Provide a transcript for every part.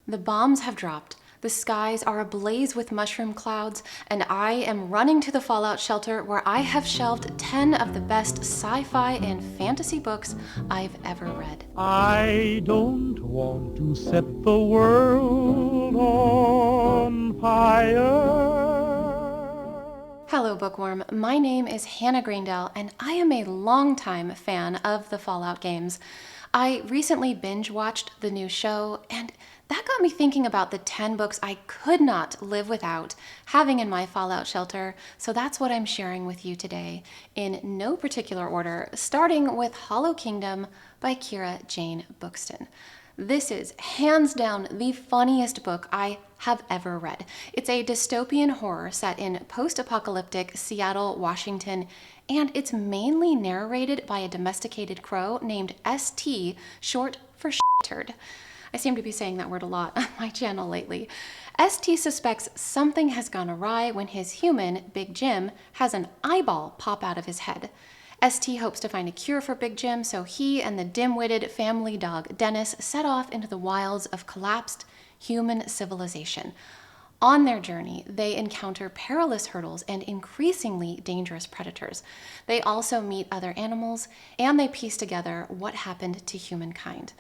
The bombs have dropped. The skies are ablaze with mushroom clouds, and I am running to the fallout shelter where I have shelved 10 of the best sci-fi and fantasy books I've ever read. I don't want to set the world on fire. Hello, bookworm. My name is Hannah Greendale, and I am a longtime fan of the Fallout games. I recently binge-watched the new show, and that got me thinking about the 10 books I could not live without having in my Fallout shelter, so that's what I'm sharing with you today, in no particular order, starting with Hollow Kingdom by Kira Jane Buxton. This is hands down the funniest book I have ever read. It's a dystopian horror set in post-apocalyptic Seattle, Washington, and it's mainly narrated by a domesticated crow named ST, short for Turd. I seem to be saying that word a lot on my channel lately. ST suspects something has gone awry when his human, Big Jim, has an eyeball pop out of his head. ST hopes to find a cure for Big Jim, so he and the dim-witted family dog Dennis set off into the wilds of collapsed human civilization. On their journey, they encounter perilous hurdles and increasingly dangerous predators. They also meet other animals, and they piece together what happened to humankind.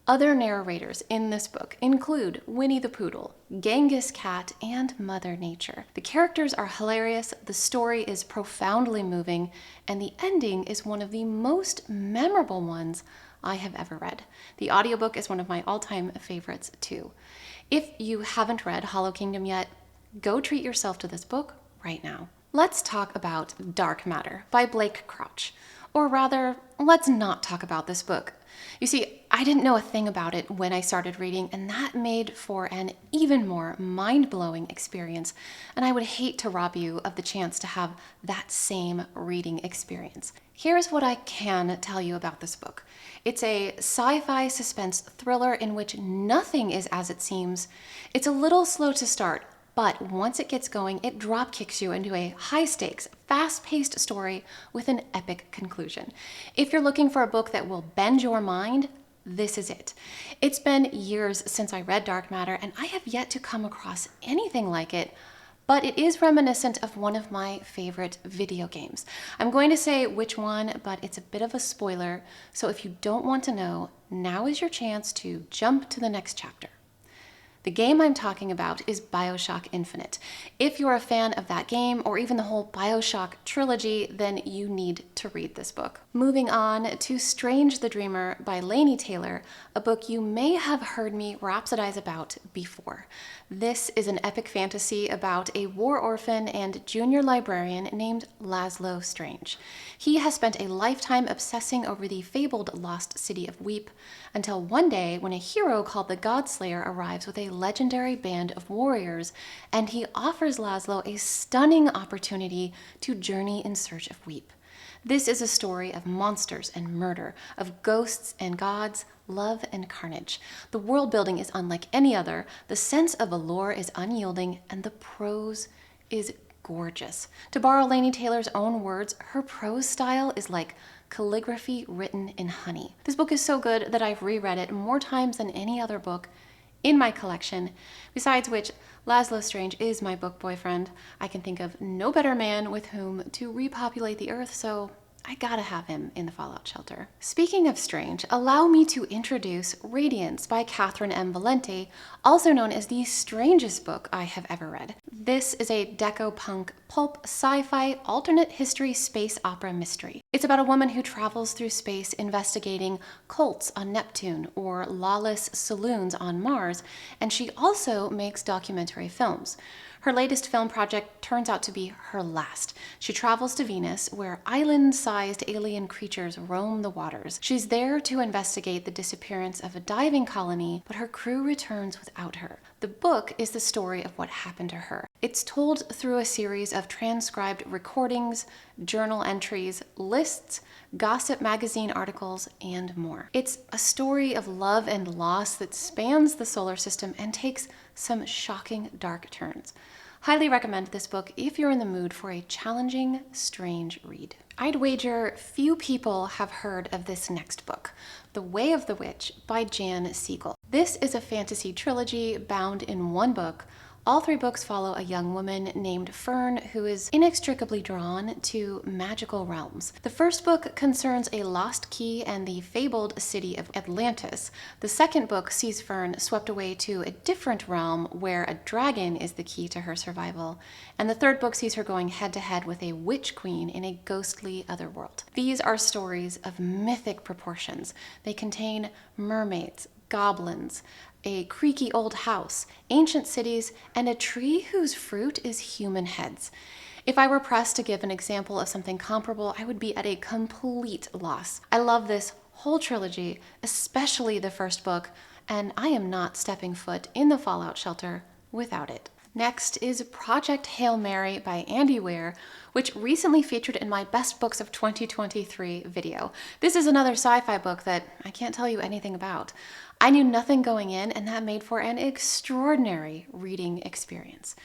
Other narrators in this book include Winnie the Poodle, Genghis Cat, and Mother Nature. The characters are hilarious, the story is profoundly moving, and the ending is one of the most memorable ones I have ever read. The audiobook is one of my all-time favorites too. If you haven't read Hollow Kingdom yet, go treat yourself to this book right now. Let's talk about Dark Matter by Blake Crouch. Or rather, let's not talk about this book. You see, I didn't know a thing about it when I started reading, and that made for an even more mind-blowing experience, and I would hate to rob you of the chance to have that same reading experience. Here's what I can tell you about this book. It's a sci-fi suspense thriller in which nothing is as it seems. It's a little slow to start, but once it gets going, it drop kicks you into a high-stakes, fast-paced story with an epic conclusion. If you're looking for a book that will bend your mind, this is it. It's been years since I read Dark Matter, and I have yet to come across anything like it, but it is reminiscent of one of my favorite video games. I'm going to say which one, but it's a bit of a spoiler, so if you don't want to know, now is your chance to jump to the next chapter. The game I'm talking about is BioShock Infinite. If you're a fan of that game, or even the whole BioShock trilogy, then you need to read this book. Moving on to Strange the Dreamer by Laini Taylor, a book you may have heard me rhapsodize about before. This is an epic fantasy about a war orphan and junior librarian named Laszlo Strange. He has spent a lifetime obsessing over the fabled lost city of Weep, until one day when a hero called the Godslayer arrives with a legendary band of warriors, and he offers Laszlo a stunning opportunity to journey in search of Weep. This is a story of monsters and murder, of ghosts and gods, love and carnage. The world building is unlike any other, the sense of allure is unyielding, and the prose is gorgeous. To borrow Laini Taylor's own words, her prose style is like calligraphy written in honey. This book is so good that I've reread it more times than any other book in my collection, besides which Laszlo Strange is my book boyfriend. I can think of no better man with whom to repopulate the earth, so I gotta have him in the Fallout shelter. Speaking of strange, allow me to introduce Radiance by Catherynne M. Valente, also known as the strangest book I have ever read. This is a deco-punk pulp sci-fi alternate history space opera mystery. It's about a woman who travels through space investigating cults on Neptune or lawless saloons on Mars, and she also makes documentary films. Her latest film project turns out to be her last. She travels to Venus, where island-sized alien creatures roam the waters. She's there to investigate the disappearance of a diving colony, but her crew returns without her. The book is the story of what happened to her. It's told through a series of transcribed recordings, journal entries, lists, gossip magazine articles, and more. It's a story of love and loss that spans the solar system and takes some shocking dark turns. Highly recommend this book if you're in the mood for a challenging, strange read. I'd wager few people have heard of this next book, The Way of the Witch by Jan Siegel. This is a fantasy trilogy bound in one book. All three books follow a young woman named Fern who is inextricably drawn to magical realms. The first book concerns a lost key and the fabled city of Atlantis. The second book sees Fern swept away to a different realm where a dragon is the key to her survival. And the third book sees her going head-to-head with a witch queen in a ghostly otherworld. These are stories of mythic proportions. They contain mermaids, goblins, a creaky old house, ancient cities, and a tree whose fruit is human heads. If I were pressed to give an example of something comparable, I would be at a complete loss. I love this whole trilogy, especially the first book, and I am not stepping foot in the Fallout Shelter without it. Next is Project Hail Mary by Andy Weir, which recently featured in my Best Books of 2023 video. This is another sci-fi book that I can't tell you anything about. I knew nothing going in, and that made for an extraordinary reading experience.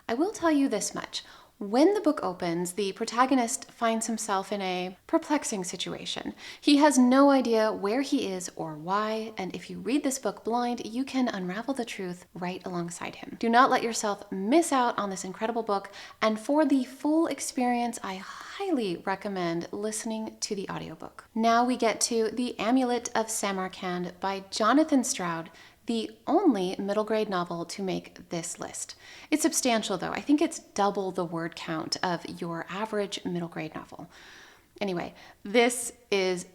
I will tell you this much. When the book opens, the protagonist finds himself in a perplexing situation. He has no idea where he is or why, and if you read this book blind, you can unravel the truth right alongside him. Do not let yourself miss out on this incredible book, and for the full experience, I highly recommend listening to the audiobook. Now we get to The Amulet of Samarkand by Jonathan Stroud, the only middle grade novel to make this list. It's substantial though. I think it's double the word count of your average middle grade novel. Anyway, this is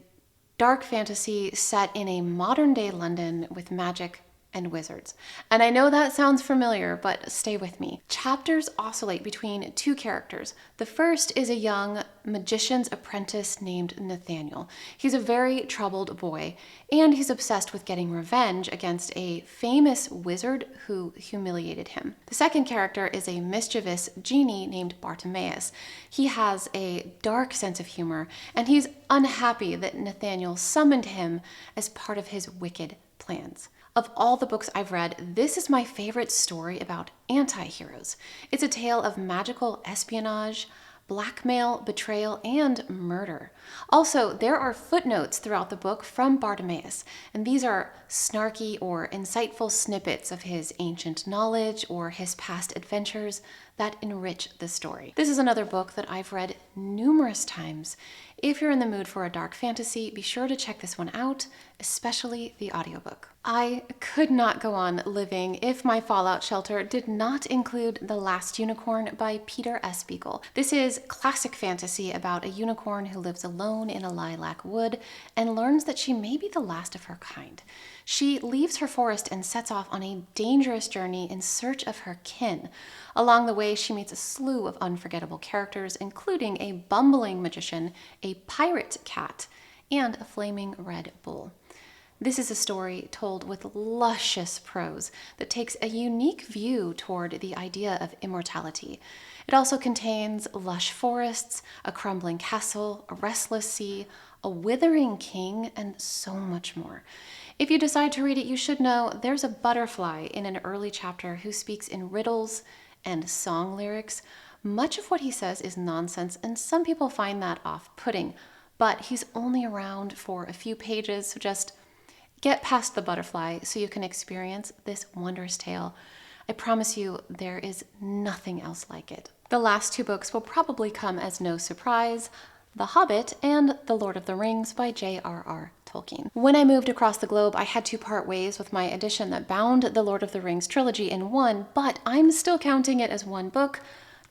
dark fantasy set in a modern day London with magic and wizards. And I know that sounds familiar, but stay with me. Chapters oscillate between two characters. The first is a young magician's apprentice named Nathaniel. He's a very troubled boy, and he's obsessed with getting revenge against a famous wizard who humiliated him. The second character is a mischievous genie named Bartimaeus. He has a dark sense of humor, and he's unhappy that Nathaniel summoned him as part of his wicked plans. Of all the books I've read, this is my favorite story about anti-heroes. It's a tale of magical espionage, blackmail, betrayal, and murder. Also, there are footnotes throughout the book from Bartimaeus, and these are snarky or insightful snippets of his ancient knowledge or his past adventures that enrich the story. This is another book that I've read numerous times. If you're in the mood for a dark fantasy, be sure to check this one out, especially the audiobook. I could not go on living if my Fallout Shelter did not include The Last Unicorn by Peter S. Beagle. This is classic fantasy about a unicorn who lives alone in a lilac wood and learns that she may be the last of her kind. She leaves her forest and sets off on a dangerous journey in search of her kin. Along the way, she meets a slew of unforgettable characters, including a bumbling magician, a pirate cat, and a flaming red bull. This is a story told with luscious prose that takes a unique view toward the idea of immortality. It also contains lush forests, a crumbling castle, a restless sea, a withering king, and so much more. If you decide to read it, you should know there's a butterfly in an early chapter who speaks in riddles and song lyrics. Much of what he says is nonsense, and some people find that off-putting, but he's only around for a few pages, so just get past the butterfly so you can experience this wondrous tale. I promise you, there is nothing else like it. The last two books will probably come as no surprise: The Hobbit and The Lord of the Rings by J.R.R. Tolkien. When I moved across the globe, I had to part ways with my edition that bound the Lord of the Rings trilogy in one, but I'm still counting it as one book,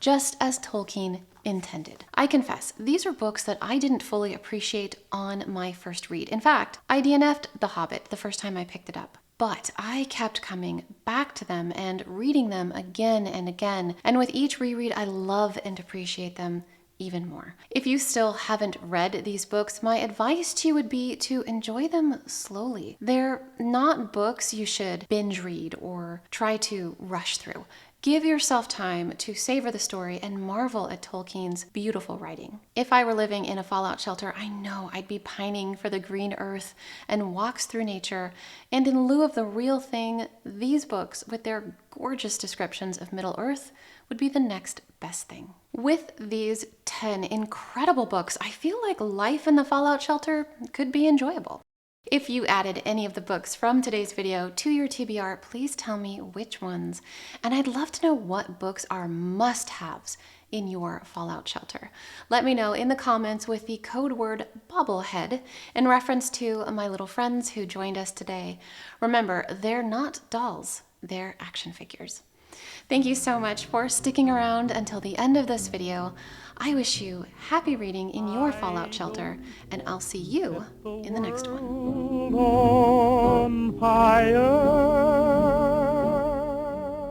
just as Tolkien intended. I confess, these are books that I didn't fully appreciate on my first read. In fact, I DNF'd The Hobbit the first time I picked it up. But I kept coming back to them and reading them again and again, and with each reread, I love and appreciate them even more. If you still haven't read these books, my advice to you would be to enjoy them slowly. They're not books you should binge read or try to rush through. Give yourself time to savor the story and marvel at Tolkien's beautiful writing. If I were living in a Fallout Shelter, I know I'd be pining for the green earth and walks through nature, and in lieu of the real thing, these books, with their gorgeous descriptions of Middle-earth would be the next best thing. With these 10 incredible books, I feel like life in the Fallout shelter could be enjoyable. If you added any of the books from today's video to your TBR, please tell me which ones. And I'd love to know what books are must-haves in your Fallout shelter. Let me know in the comments with the code word bobblehead in reference to my little friends who joined us today. Remember, they're not dolls, they're action figures. Thank you so much for sticking around until the end of this video. I wish you happy reading in your Fallout shelter, and I'll see you in the next one. On fire.